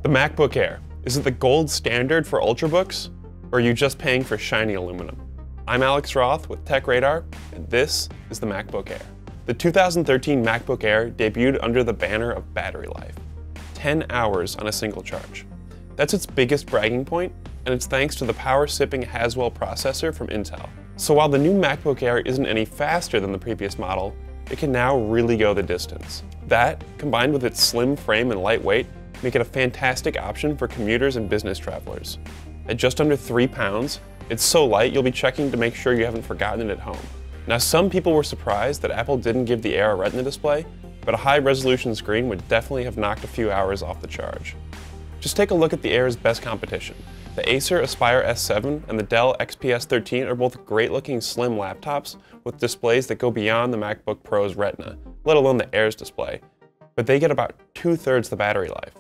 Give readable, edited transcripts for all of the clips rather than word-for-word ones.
The MacBook Air. Is it the gold standard for ultrabooks, or are you just paying for shiny aluminum? I'm Alex Roth with TechRadar, and this is the MacBook Air. The 2013 MacBook Air debuted under the banner of battery life. 10 hours on a single charge. That's its biggest bragging point, and it's thanks to the power-sipping Haswell processor from Intel. So while the new MacBook Air isn't any faster than the previous model, it can now really go the distance. That, combined with its slim frame and lightweight, make it a fantastic option for commuters and business travelers. At just under 3 pounds, it's so light you'll be checking to make sure you haven't forgotten it at home. Now, some people were surprised that Apple didn't give the Air a Retina display, but a high-resolution screen would definitely have knocked a few hours off the charge. Just take a look at the Air's best competition. The Acer Aspire S7 and the Dell XPS 13 are both great-looking slim laptops with displays that go beyond the MacBook Pro's Retina, let alone the Air's display, but they get about 2/3 the battery life.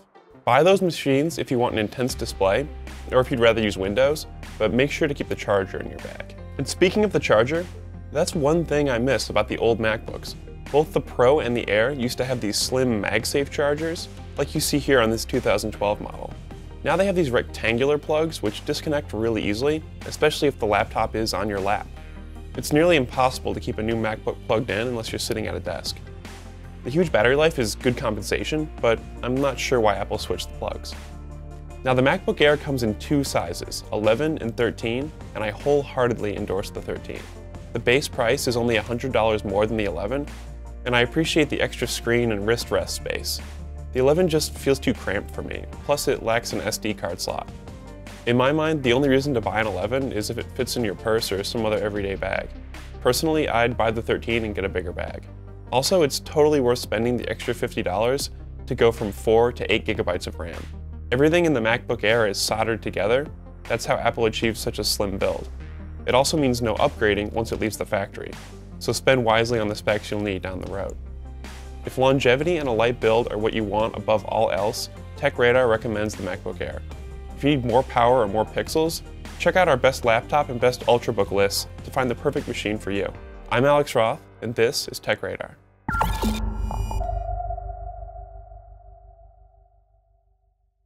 Buy those machines if you want an intense display, or if you'd rather use Windows, but make sure to keep the charger in your bag. And speaking of the charger, that's one thing I miss about the old MacBooks. Both the Pro and the Air used to have these slim MagSafe chargers, like you see here on this 2012 model. Now they have these rectangular plugs which disconnect really easily, especially if the laptop is on your lap. It's nearly impossible to keep a new MacBook plugged in unless you're sitting at a desk. The huge battery life is good compensation, but I'm not sure why Apple switched the plugs. Now the MacBook Air comes in 2 sizes, 11 and 13, and I wholeheartedly endorse the 13. The base price is only $100 more than the 11, and I appreciate the extra screen and wrist rest space. The 11 just feels too cramped for me, plus it lacks an SD card slot. In my mind, the only reason to buy an 11 is if it fits in your purse or some other everyday bag. Personally, I'd buy the 13 and get a bigger bag. Also, it's totally worth spending the extra $50 to go from 4 to 8 gigabytes of RAM. Everything in the MacBook Air is soldered together. That's how Apple achieves such a slim build. It also means no upgrading once it leaves the factory, so spend wisely on the specs you'll need down the road. If longevity and a light build are what you want above all else, TechRadar recommends the MacBook Air. If you need more power or more pixels, check out our best laptop and best ultrabook lists to find the perfect machine for you. I'm Alex Roth, and this is TechRadar.